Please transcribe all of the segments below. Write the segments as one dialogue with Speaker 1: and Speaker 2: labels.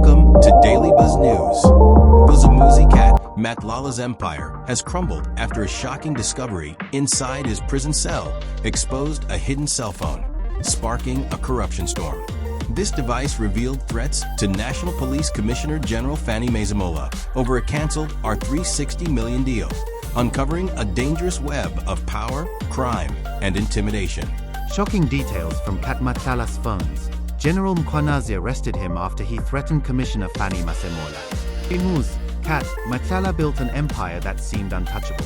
Speaker 1: Welcome to Daily Buzz News. Vusimuzi cat Matlala's empire has crumbled after a shocking discovery inside his prison cell exposed a hidden cell phone, sparking a corruption storm. This device revealed threats to National Police Commissioner General Fannie Masemola over a cancelled R360 million deal, uncovering a dangerous web of power, crime, and intimidation.
Speaker 2: Shocking details from Cat Matlala's phones. General Mkhwanazi arrested him after he threatened Commissioner Fannie Masemola. Vusimuzi, Cat Matlala built an empire that seemed untouchable.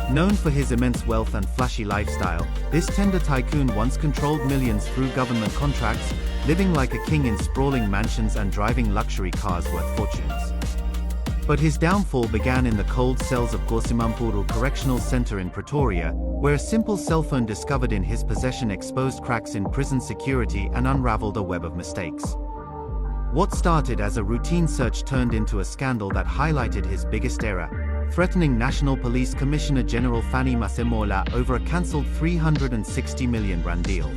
Speaker 2: Known for his immense wealth and flashy lifestyle, this tender tycoon once controlled millions through government contracts, living like a king in sprawling mansions and driving luxury cars worth fortunes. But his downfall began in the cold cells of Vusimuzi Correctional Center in Pretoria, where a simple cell phone discovered in his possession exposed cracks in prison security and unraveled a web of mistakes. What started as a routine search turned into a scandal that highlighted his biggest error, threatening National Police Commissioner General Fannie Masemola over a cancelled 360 million rand deal.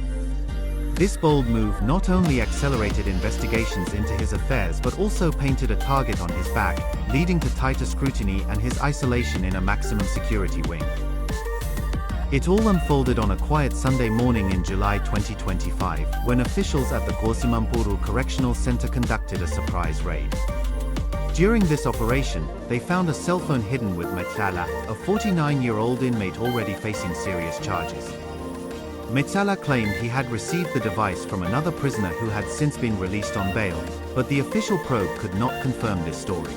Speaker 2: This bold move not only accelerated investigations into his affairs but also painted a target on his back, leading to tighter scrutiny and his isolation in a maximum security wing. It all unfolded on a quiet Sunday morning in July 2025, when officials at the Vusimuzi Correctional Center conducted a surprise raid. During this operation, they found a cell phone hidden with Matlala, a 49-year-old inmate already facing serious charges. Matlala claimed he had received the device from another prisoner who had since been released on bail, but the official probe could not confirm this story.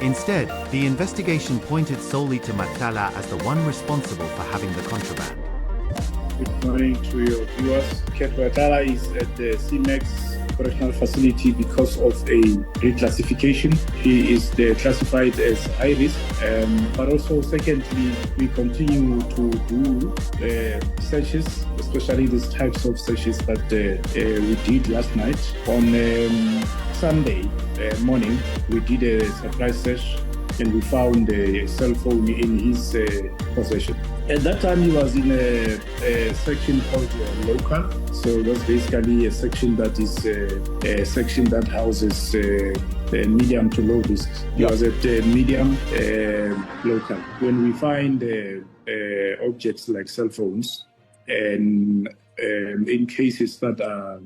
Speaker 2: Instead, the investigation pointed solely to Matlala as the one responsible for having the contraband.
Speaker 3: Good morning to your viewers. Cat Matlala is at the CMAX correctional facility because of a reclassification. He is classified as high risk, but also secondly, we continue to do searches, especially these types of searches that we did last night. On Sunday morning, we did a surprise search and we found a cell phone in his possession. At that time, he was in a section called local. So that's basically a section that is a section that houses medium to low risk. He was at medium local. When we find objects like cell phones, and in cases that are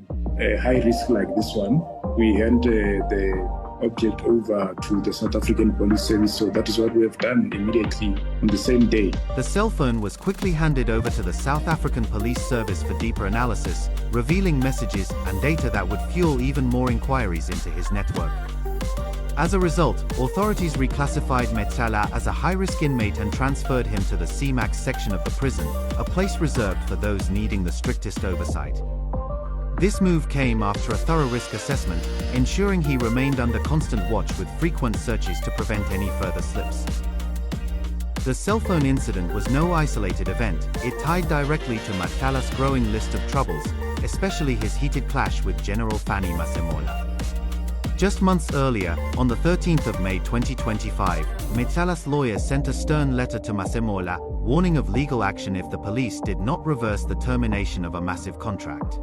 Speaker 3: high risk like this one, we hand the object over to the South African Police Service. So that is what we have done immediately on the same day.
Speaker 2: The cell phone was quickly handed over to the South African Police Service for deeper analysis, revealing messages and data that would fuel even more inquiries into his network. As a result, authorities reclassified Matlala as a high-risk inmate and transferred him to the CMAX section of the prison, a place reserved for those needing the strictest oversight. This move came after a thorough risk assessment, ensuring he remained under constant watch with frequent searches to prevent any further slips. The cell phone incident was no isolated event. It tied directly to Matlala's growing list of troubles, especially his heated clash with General Fannie Masemola. Just months earlier, on the 13th of May 2025, Matlala's lawyer sent a stern letter to Masemola, warning of legal action if the police did not reverse the termination of a massive contract.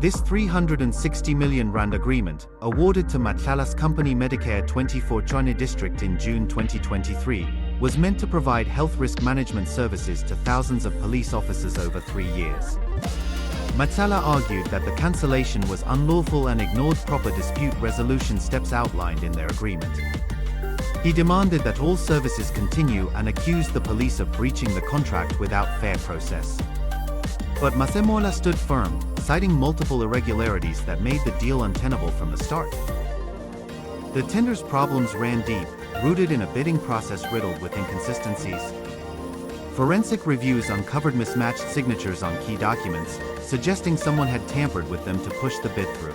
Speaker 2: This 360 million rand agreement, awarded to Matlala's company Medicare 24 Tshwane district in June 2023, was meant to provide health risk management services to thousands of police officers over 3 years. Matlala argued that the cancellation was unlawful and ignored proper dispute resolution steps outlined in their agreement. He demanded that all services continue and accused the police of breaching the contract without fair process. But Masemola stood firm, citing multiple irregularities that made the deal untenable from the start. The tender's problems ran deep, rooted in a bidding process riddled with inconsistencies. Forensic reviews uncovered mismatched signatures on key documents, suggesting someone had tampered with them to push the bid through.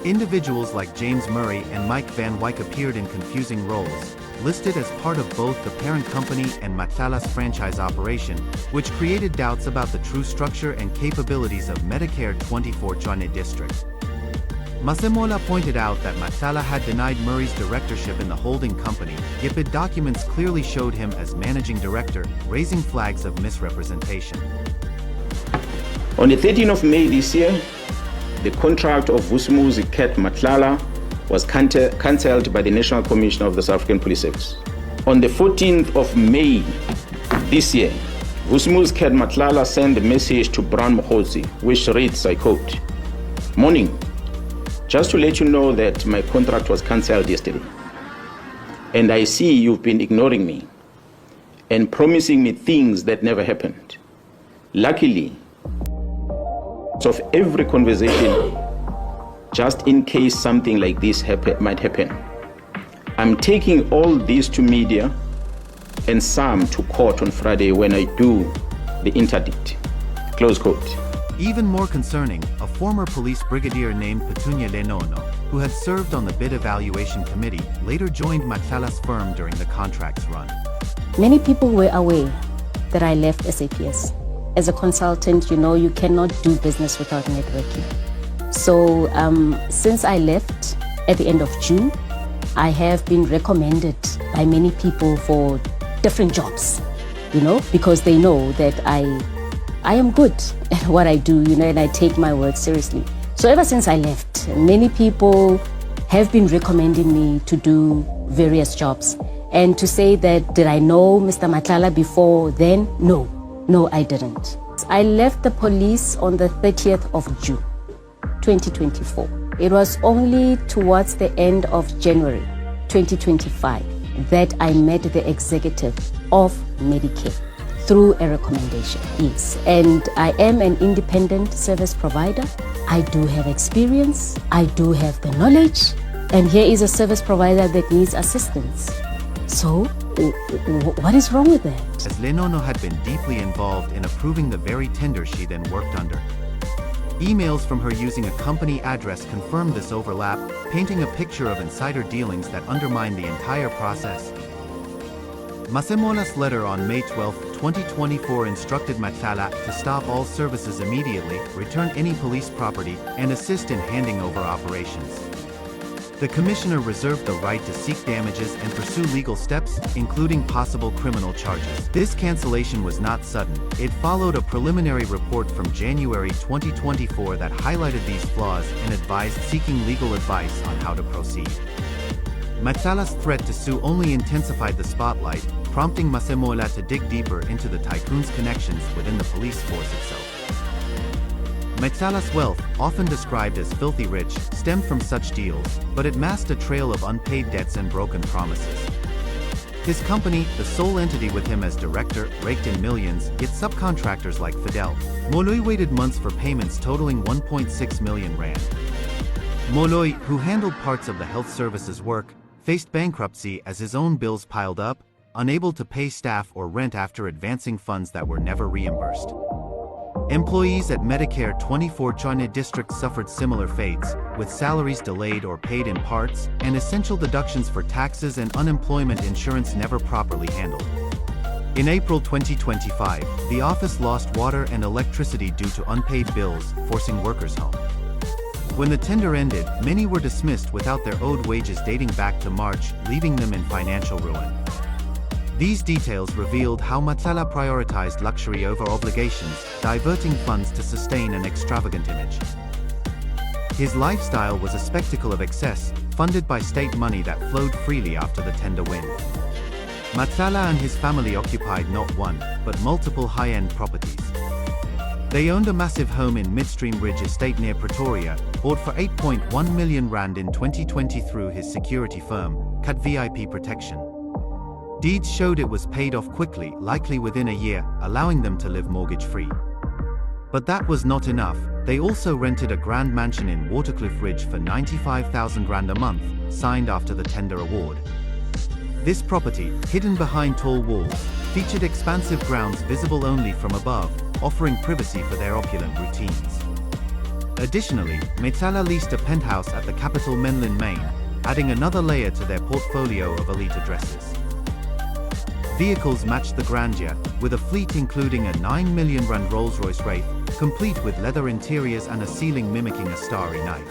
Speaker 2: Individuals like James Murray and Mike Van Wyk appeared in confusing roles, listed as part of both the parent company and Matlala's franchise operation, which created doubts about the true structure and capabilities of Medicare 24 Tshwane district. Masemola pointed out that Matlala had denied Murray's directorship in the holding company, yet bid documents clearly showed him as managing director, raising flags of misrepresentation.
Speaker 4: On the 13th of May this year, the contract of Vusimuzi Cat Matlala was cancelled by the National Commissioner of the South African Police Service. On the 14th of May this year, Vusimuzi Cat Matlala sent a message to Brown Mokhosi, which reads, I quote, "Morning, just to let you know that my contract was cancelled yesterday. And I see you've been ignoring me and promising me things that never happened. Luckily, of every conversation, just in case something like this might happen, I'm taking all this to media and some to court on Friday when I do the interdict." Close quote.
Speaker 2: Even more concerning, a former police brigadier named Petunia Lenono, who had served on the bid evaluation committee, later joined Matlala's firm during the contract's run.
Speaker 5: Many people were aware that I left SAPS. As a consultant, you cannot do business without networking. So since I left at the end of June, I have been recommended by many people for different jobs, because they know that I am good at what I do, and I take my work seriously. So ever since I left, many people have been recommending me to do various jobs. And to say that, did I know Mr. Matlala before then? No, I didn't. I left the police on the 30th of June, 2024. It was only towards the end of January, 2025, that I met the executive of Medicare through a recommendation. Yes, and I am an independent service provider. I do have experience, I do have the knowledge, and here is a service provider that needs assistance. So, what is wrong with that?
Speaker 2: As Lenono had been deeply involved in approving the very tender she then worked under. Emails from her using a company address confirmed this overlap, painting a picture of insider dealings that undermined the entire process. Masemola's letter on May 12, 2024 instructed Matlala to stop all services immediately, return any police property, and assist in handing over operations. The commissioner reserved the right to seek damages and pursue legal steps, including possible criminal charges. This cancellation was not sudden. It followed a preliminary report from January 2024 that highlighted these flaws and advised seeking legal advice on how to proceed. Matlala's threat to sue only intensified the spotlight, prompting Masemola to dig deeper into the Tycoon's connections within the police force itself. Matlala's wealth, often described as filthy rich, stemmed from such deals, but it masked a trail of unpaid debts and broken promises. His company, the sole entity with him as director, raked in millions, yet subcontractors like Fidel Moloi waited months for payments totaling 1.6 million rand. Moloi, who handled parts of the health services work, faced bankruptcy as his own bills piled up, unable to pay staff or rent after advancing funds that were never reimbursed. Employees at Medicare 24 Chane district suffered similar fates, with salaries delayed or paid in parts, and essential deductions for taxes and unemployment insurance never properly handled. In April 2025, the office lost water and electricity due to unpaid bills, forcing workers home. When the tender ended, many were dismissed without their owed wages dating back to March, leaving them in financial ruin. These details revealed how Matlala prioritized luxury over obligations, diverting funds to sustain an extravagant image. His lifestyle was a spectacle of excess, funded by state money that flowed freely after the tender win. Matlala and his family occupied not one, but multiple high-end properties. They owned a massive home in Midstream Ridge Estate near Pretoria, bought for 8.1 million rand in 2020 through his security firm, Cut VIP Protection. Deeds showed it was paid off quickly, likely within a year, allowing them to live mortgage-free. But that was not enough. They also rented a grand mansion in Waterkloof Ridge for 95,000 rand a month, signed after the tender award. This property, hidden behind tall walls, featured expansive grounds visible only from above, offering privacy for their opulent routines. Additionally, Matlala leased a penthouse at the capital Menlyn, Maine, adding another layer to their portfolio of elite addresses. Vehicles matched the grandeur, with a fleet including a 9 million rand Rolls-Royce Wraith, complete with leather interiors and a ceiling mimicking a starry night.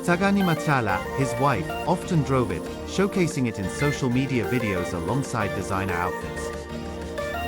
Speaker 2: Tsakani Matlala, his wife, often drove it, showcasing it in social media videos alongside designer outfits.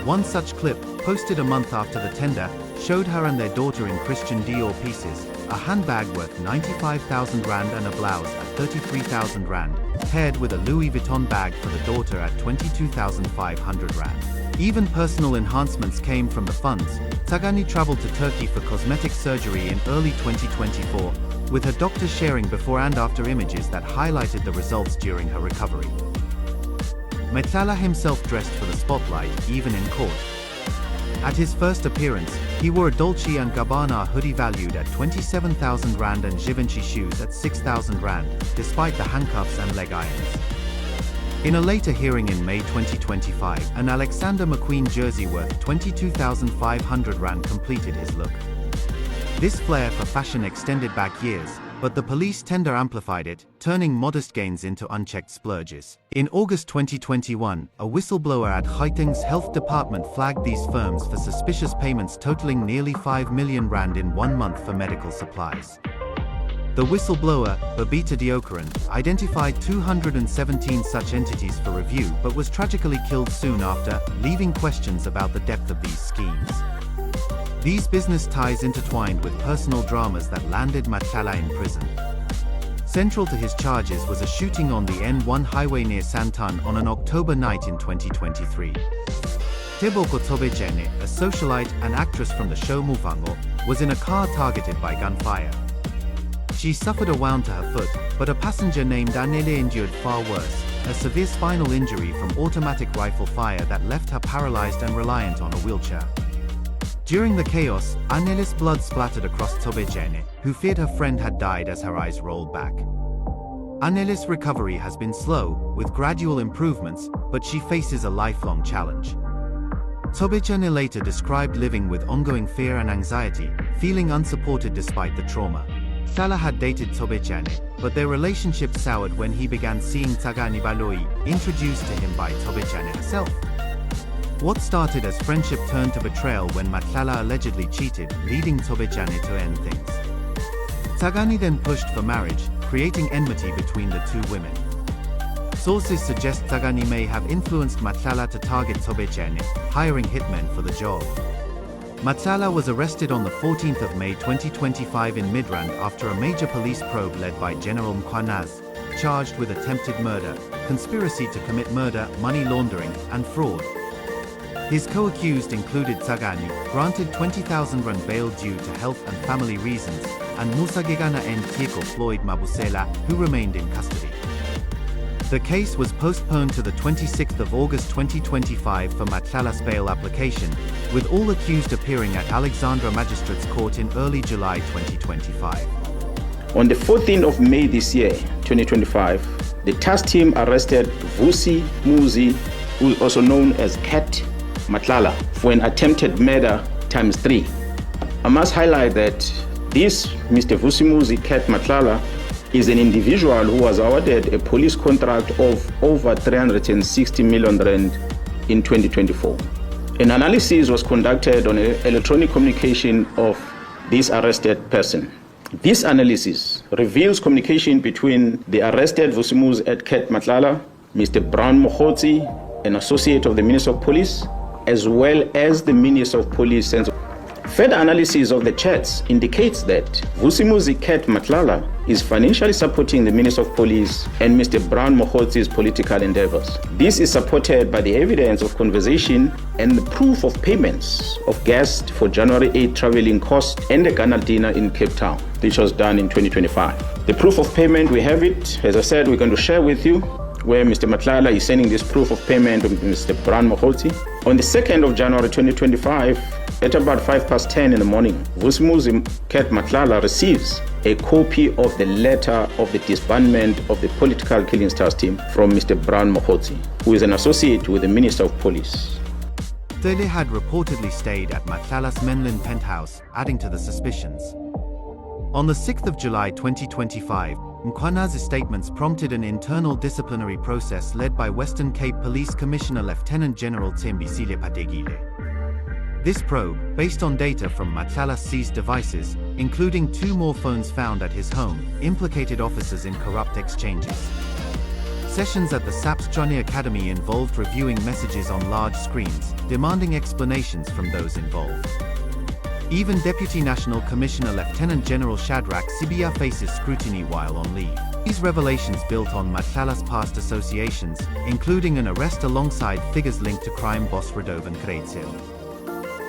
Speaker 2: One such clip, posted a month after the tender, showed her and their daughter in Christian Dior pieces, a handbag worth 95,000 rand and a blouse at 33,000 rand, paired with a Louis Vuitton bag for the daughter at 22,500 rand. Even personal enhancements came from the funds. Tsagani traveled to Turkey for cosmetic surgery in early 2024, with her doctor sharing before and after images that highlighted the results during her recovery. Matlala himself dressed for the spotlight, even in court. At his first appearance, he wore a Dolce & Gabbana hoodie valued at 27,000 rand and Givenchy shoes at 6,000 rand, despite the handcuffs and leg irons. In a later hearing in May 2025, an Alexander McQueen jersey worth 22,500 rand completed his look. This flair for fashion extended back years, but the police tender amplified it, turning modest gains into unchecked splurges. In August 2021, a whistleblower at Gauteng's health department flagged these firms for suspicious payments totaling nearly 5 million rand in 1 month for medical supplies. The whistleblower, Babita Deokaran, identified 217 such entities for review but was tragically killed soon after, leaving questions about the depth of these schemes. These business ties intertwined with personal dramas that landed Matlala in prison. Central to his charges was a shooting on the N1 highway near Santan on an October night in 2023. Teboko Tobejene, a socialite and actress from the show Muvango, was in a car targeted by gunfire. She suffered a wound to her foot, but a passenger named Anele endured far worse, a severe spinal injury from automatic rifle fire that left her paralyzed and reliant on a wheelchair. During the chaos, Anele's blood splattered across Tobejene, who feared her friend had died as her eyes rolled back. Anele's recovery has been slow, with gradual improvements, but she faces a lifelong challenge. Tobejene later described living with ongoing fear and anxiety, feeling unsupported despite the trauma. Matlala had dated Tobejene, but their relationship soured when he began seeing Tsagani Baloi, introduced to him by Tobejene herself. What started as friendship turned to betrayal when Matlala allegedly cheated, leading Tobejene to end things. Tsagani then pushed for marriage, creating enmity between the two women. Sources suggest Tsagani may have influenced Matlala to target Tobejene, hiring hitmen for the job. Matlala was arrested on the 14th of May 2025 in Midrand after a major police probe led by General Mkwanaz, charged with attempted murder, conspiracy to commit murder, money laundering, and fraud. His co-accused included Tsagani, granted 20,000 rand bail due to health and family reasons, and Musagegana and Tieko Floyd Mabusela, who remained in custody. The case was postponed to the 26th of August 2025 for Matlala's bail application, with all accused appearing at Alexandra Magistrates Court in early July 2025.
Speaker 4: On the 14th of May this year, 2025, the task team arrested Vusimuzi, who is also known as Cat Matlala, for an attempted murder ×3. I must highlight that this Mr. Vusimuzi Cat Matlala is an individual who was awarded a police contract of over 360 million rand in 2024. An analysis was conducted on electronic communication of this arrested person. This analysis reveals communication between the arrested Vusimuzi at Cat Matlala, Mr. Brown Mokhotsi, an associate of the Minister of Police, as well as the Minister of Police. Further analysis of the chats indicates that Vusimuzi Cat Matlala is financially supporting the Minister of Police and Mr. Brown Mokhotzi's political endeavors. This is supported by the evidence of conversation and the proof of payments of guests for January 8 traveling costs and the Ghana dinner in Cape Town, which was done in 2025. The proof of payment, we have it. As I said, we're going to share with you where Mr. Matlala is sending this proof of payment to Mr. Brown Mokhotzi. On the 2nd of January 2025, at about 10:05 in the morning, Vusimuzi Cat Matlala receives a copy of the letter of the disbandment of the political killing stars team from Mr. Brown Mokhotzi, who is an associate with the Minister of Police.
Speaker 2: Tele had reportedly stayed at Matlala's Menlyn penthouse, adding to the suspicions. On the 6th of July 2025, Mkwanaz's statements prompted an internal disciplinary process led by Western Cape Police Commissioner Lieutenant General Thembisile Padegile. This probe, based on data from Matlala's seized devices, including 2 more phones found at his home, implicated officers in corrupt exchanges. Sessions at the SAPS Johnny Academy involved reviewing messages on large screens, demanding explanations from those involved. Even Deputy National Commissioner Lieutenant General Shadrach Sibia faces scrutiny while on leave. These revelations built on Matlala's past associations, including an arrest alongside figures linked to crime boss Radovan Kretsil.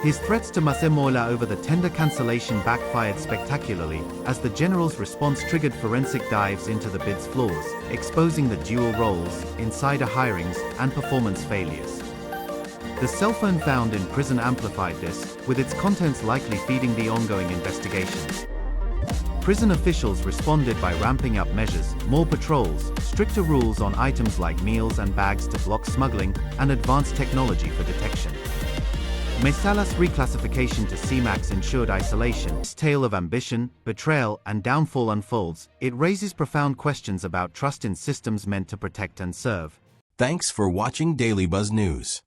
Speaker 2: His threats to Masemola over the tender cancellation backfired spectacularly, as the general's response triggered forensic dives into the bid's flaws, exposing the dual roles, insider hirings, and performance failures. The cell phone found in prison amplified this, with its contents likely feeding the ongoing investigations. Prison officials responded by ramping up measures, more patrols, stricter rules on items like meals and bags to block smuggling, and advanced technology for detection. Masela's reclassification to CMAX ensured isolation. This tale of ambition, betrayal, and downfall unfolds. It raises profound questions about trust in systems meant to protect and serve.
Speaker 1: Thanks for watching Daily Buzz News.